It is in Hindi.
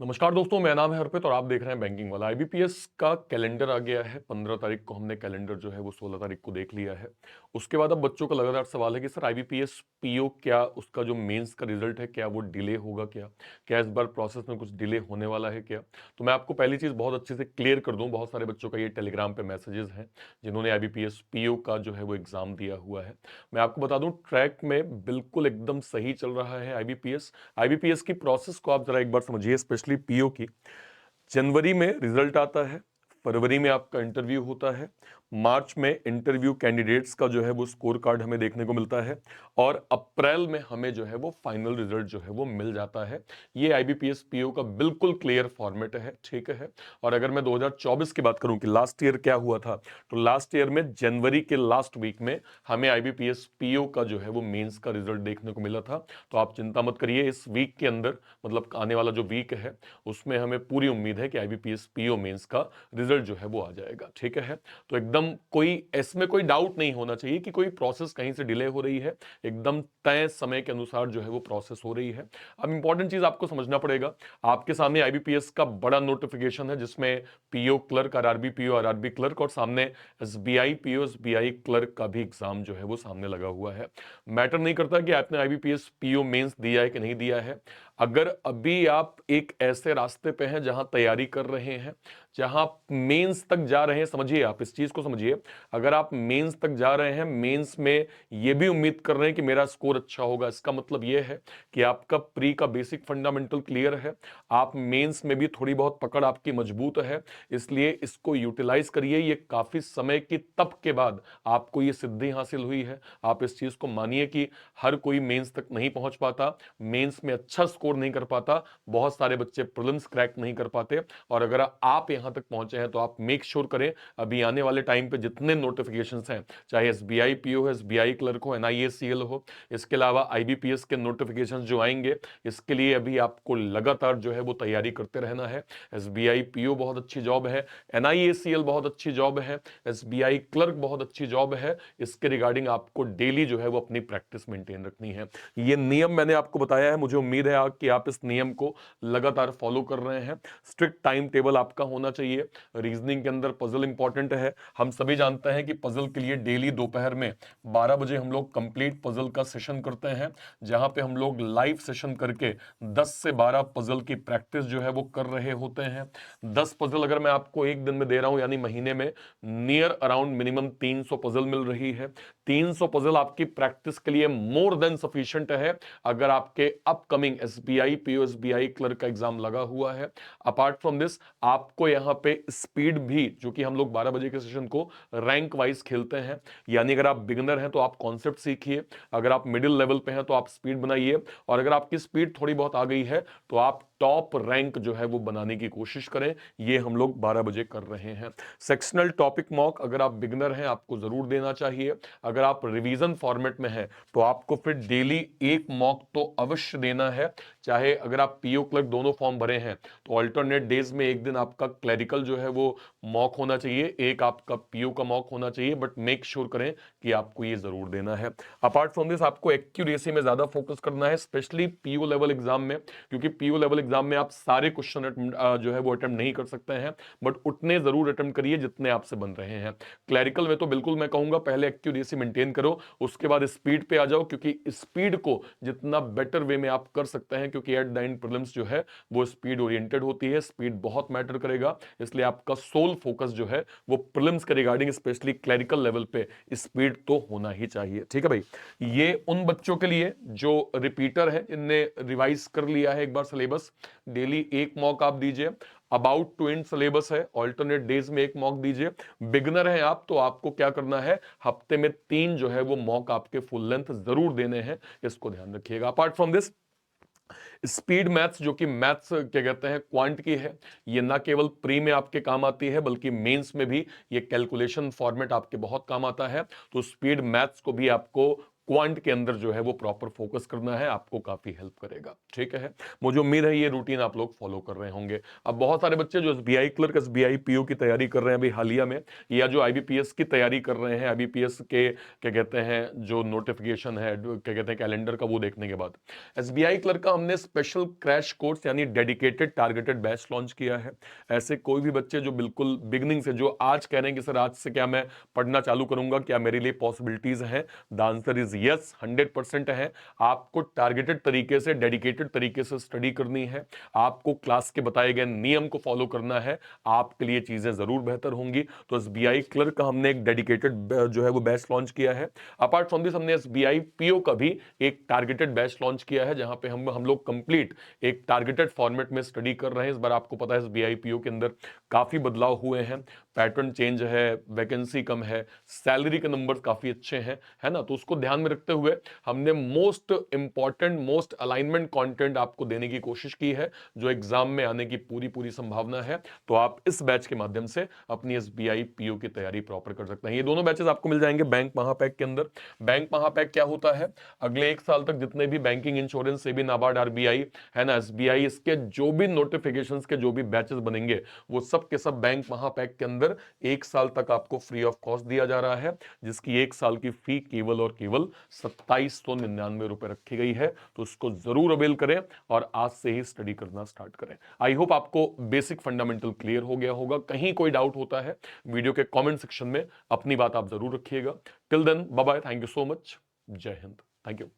नमस्कार दोस्तों, मेरा नाम है हरप्रीत और आप देख रहे हैं बैंकिंग वाला। आईबीपीएस का कैलेंडर आ गया है। 15 तारीख को हमने कैलेंडर जो है वो 16 तारीख को देख लिया है। उसके बाद अब बच्चों का लगातार सवाल है कि सर आईबीपीएस पीओ क्या उसका जो मेंस का रिजल्ट है क्या वो डिले होगा क्या इस बार प्रोसेस में कुछ डिले होने वाला है क्या। तो मैं आपको पहली चीज़ बहुत अच्छे से क्लियर कर दूं, बहुत सारे बच्चों का ये टेलीग्राम पे मैसेजेस हैं जिन्होंने आईबीपीएस पीओ का जो है वो एग्जाम दिया हुआ है। मैं आपको बता दूं, ट्रैक में बिल्कुल एकदम सही चल रहा है आईबीपीएस। आईबीपीएस की प्रोसेस को आप जरा एक बार समझिए, स्पेशली पीओ की। जनवरी में रिजल्ट आता है, फरवरी में आपका इंटरव्यू होता है, मार्च में इंटरव्यू कैंडिडेट्स का जो है वो स्कोर कार्ड हमें देखने को मिलता है और अप्रैल में हमें जो है वो फाइनल रिजल्ट जो है वो मिल जाता है। ये आईबीपीएस पीओ का बिल्कुल क्लियर फॉर्मेट है, ठीक है। और अगर मैं 2024 की बात करूं कि लास्ट ईयर क्या हुआ था, तो लास्ट ईयर में जनवरी के लास्ट वीक में हमें आईबीपीएस पीओ का जो है वो मेंस का रिजल्ट देखने को मिला था। तो आप चिंता मत करिए, इस वीक के अंदर, मतलब आने वाला जो वीक है उसमें हमें पूरी उम्मीद है कि आईबीपीएस पीओ मेंस का रिजल्ट जो है वो आ जाएगा, ठीक है। तो एकदम कोई इसमें कोई डाउट नहीं होना चाहिए कि कोई प्रोसेस कहीं से डिले हो रही है। एकदम तय समय के अनुसार जो है वो प्रोसेस हो रही है। अब इंपॉर्टेंट चीज आपको समझना पड़ेगा, आपके सामने आईबीपीएस का बड़ा नोटिफिकेशन है जिसमें PO clerk, RRB PO, RRB clerk और सामने एसबीआई पीओ, एसबीआई क्लर्क का भी एग्जाम जो है वो सामने लगा हुआ है। मैटर नहीं करता कि आपने आईबीपीएस पीओ मेंस दिया है कि नहीं दिया है। अगर अभी आप एक ऐसे रास्ते पे हैं जहां तैयारी कर रहे हैं, जहां मेंस तक जा रहे हैं, समझिए, आप इस चीज को समझिए। अगर आप मेंस तक जा रहे हैं, मेंस में ये भी उम्मीद कर रहे हैं कि मेरा स्कोर अच्छा होगा, इसका मतलब यह है कि आपका प्री का बेसिक फंडामेंटल क्लियर है, आप मेंस में भी थोड़ी बहुत पकड़ आपकी मजबूत है। इसलिए इसको यूटिलाइज करिए। ये काफी समय की तप के बाद आपको ये सिद्धि हासिल हुई है। आप इस चीज को मानिए कि हर कोई मेंस तक नहीं पहुंच पाता, मेंस में अच्छा स्कोर नहीं कर पाता, बहुत सारे बच्चे प्रीलिम्स क्रैक नहीं कर पाते। और अगर आप यहां तक पहुंचे हैं तो आप मेक श्योर करें, अभी आने वाले टाइम पे जितने नोटिफिकेशंस हैं, चाहे एसबीआई पीओ हो, एसबीआई क्लर्क हो, एनआईएसीएल हो, इसके अलावा आईबीपीएस के नोटिफिकेशंस जो आएंगे, इसके लिए अभी आपको लगातार जो है वो तैयारी करते रहना है। एसबीआई पीओ बहुत अच्छी जॉब है, एनआईएसीएल बहुत अच्छी जॉब है, एसबीआई क्लर्क बहुत अच्छी जॉब है। इसके रिगार्डिंग आपको डेली जो है वो अपनी प्रैक्टिस मेंटेन रखनी है। ये नियम मैंने आपको बताया है, मुझे उम्मीद है कि आप इस नियम को लगातार फॉलो कर रहे हैं। स्ट्रिक्ट टाइम टेबल आपका होना चाहिए। रीजनिंग के अंदर पजल इंपॉर्टेंट है। हम सभी जानते हैं कि पजल के लिए डेली दोपहर में 12 बजे हम लोग कंप्लीट पजल का सेशन करते हैं, जहां पे हम लोग लाइव सेशन करके 10 से 12 पजल की प्रैक्टिस जो है वो कर रहे होते हैं। 10 पजल अगर मैं आपको एक दिन में दे रहा हूं, यानी महीने में नियर अराउंड मिनिमम 300 पजल मिल रही है। 300 पजल आपकी प्रैक्टिस के लिए मोर देन सफिशिएंट है। अगर आपके upcoming SBI PO, SBI clerk का एग्जाम लगा हुआ है, अपार्ट फ्रॉम दिस आपको यहां पे स्पीड भी, जो कि हम लोग 12 बजे के सेशन को रैंक वाइज खेलते हैं, यानी अगर आप बिगिनर हैं तो आप कॉन्सेप्ट सीखिए, अगर आप मिडिल लेवल पे हैं तो आप स्पीड बनाइए, और अगर आपकी स्पीड थोड़ी बहुत आ गई है तो आप टॉप रैंक जो है वो बनाने की कोशिश करें। ये हम लोग 12 बजे कर रहे हैं। सेक्शनल टॉपिक मॉक अगर आप बिगिनर हैं आपको जरूर देना चाहिए। अगर आप रिवीजन फॉर्मेट में हैं तो आपको फिर डेली एक मॉक तो अवश्य देना है। चाहे अगर आप पीओ क्लर्क दोनों फॉर्म भरे हैं तो अल्टरनेट डेज में एक दिन आपका क्लरिकल जो है वो मॉक होना चाहिए, एक आपका पीओ का मॉक होना चाहिए, बट मेक श्योर करें कि आपको ये जरूर देना है। अपार्ट फ्रॉम दिस आपको एक्यूरेसी में ज्यादा फोकस करना है, स्पेशली पीओ लेवल एग्जाम में, क्योंकि पीओ लेवल एग्जाम में आप सारे क्वेश्चन जो है वो अटेम्प्ट नहीं कर सकते हैं, बट उतने जरूर अटेम्प्ट करिए जितने आपसे बन रहे हैं। क्लरिकल में तो बिल्कुल मैं कहूंगा पहले एक्यूरेसी मेंटेन करो, उसके बाद स्पीड पे आ जाओ, क्योंकि स्पीड को जितना बेटर वे में आप कर सकते हैं, क्योंकि एट द एंड प्रीलिम्स जो है वो स्पीड ओरिएंटेड होती है, स्पीड बहुत मैटर करेगा। इसलिए आपका सोल फोकस जो है वो प्रीलिम्स के रिगार्डिंग, स्पेशली क्लरिकल लेवल पे स्पीड तो होना ही चाहिए, ठीक है भाई। ये उन बच्चों के लिए जो रिपीटर है, इनने रिवाइज कर लिया है एक बार सिलेबस, डेली एक मॉक आप दीजिए। अबाउट टू एंड सिलेबस है, ऑल्टरनेट डेज में एक मॉक दीजिए। बिगनर है आप तो आपको क्या करना है, हफ्ते में 3 जो है वो मॉक आपके फुल लेंथ जरूर देने हैं, इसको ध्यान रखिएगा। Apart from this speed maths, जो कि मैथ्स क्या कहते हैं क्वांट की है, ये ना केवल प्री में आपके काम आती है बल्कि मेंस में भी ये कैलकुलेशन फॉर्मेट आपके बहुत काम आता है। तो स्पीड मैथ्स को भी आपको क्वांट के अंदर जो है वो प्रॉपर फोकस करना है, आपको काफी हेल्प करेगा। ठीक है, मुझे उम्मीद है ये रूटीन आप लोग फॉलो कर रहे होंगे। अब बहुत सारे बच्चे जो एसबीआई क्लर्क, एसबीआई पीओ की तैयारी कर रहे हैं अभी हालिया में, या जो आईबीपीएस की तैयारी कर रहे हैं, आईबीपीएस के क्या कहते हैं जो नोटिफिकेशन है, क्या कहते हैं कैलेंडर का, वो देखने के बाद एसबीआई क्लर्क का हमने स्पेशल क्रैश कोर्स यानी डेडिकेटेड टारगेटेड बैच लॉन्च किया है। ऐसे कोई भी बच्चे जो बिल्कुल बिगनिंग से, जो आज कह रहे हैं कि सर आज से क्या मैं पढ़ना चालू करूंगा, क्या मेरे लिए पॉसिबिलिटीज हैं, द आंसर इज यस, 100% है। आपको टारगेटेड तरीके से, डेडिकेटेड तरीके से स्टडी करनी है, आपको क्लास के बताए गए नियम को फॉलो करना है, आपके लिए चीजें जरूर बेहतर होंगी। तो एसबीआई क्लर्क का हमने एक डेडिकेटेड जो है वो बैच लॉन्च किया है। अपार्ट फ्रॉम दिस हमने एसबीआई पीओ का भी एक टारगेटेड बैच लॉन्च किया है, जहां पे हम लोग कंप्लीट एक टारगेटेड फॉर्मेट में स्टडी कर रहे हैं। इस बार आपको पता है एसबीआई पीओ के अंदर काफी बदलाव हुए हैं, पैटर्न चेंज है, वैकेंसी कम है, सैलरी के नंबर्स काफी अच्छे हैं, है ना। तो उसको ध्यान में रखते हुए हमने most important, most alignment content आपको देने की कोशिश की है, जो एग्जाम में आने की पूरी पूरी संभावना है। तो आप इस बैच के माध्यम से अपनी एसबीआई पीओ की तैयारी प्रॉपर कर सकते हैं। ये दोनों बैचेस आपको मिल जाएंगे बैंक महापैक के अंदर। बैंक महापैक क्या होता है, अगले 1 साल तक जितने भी banking, insurance, SEBI, NABARD, RBI, है ना, एसबीआई, इसके जो भी नोटिफिकेशंस के जो भी बैचेस बनेंगे, वो सब के सब बैंक महापैक के अंदर 1 साल तक आपको फ्री ऑफ कॉस्ट दिया जा रहा है, जिसकी 1 साल की फी केवल और केवल 2799 रुपए रखी गई है। तो उसको जरूर अवेल करें और आज से ही स्टडी करना स्टार्ट करें। आई होप आपको बेसिक फंडामेंटल क्लियर हो गया होगा। कहीं कोई डाउट होता है वीडियो के कमेंट सेक्शन में अपनी बात आप जरूर रखिएगा। Till then bye bye, thank you so much, जय हिंद, थैंक यू।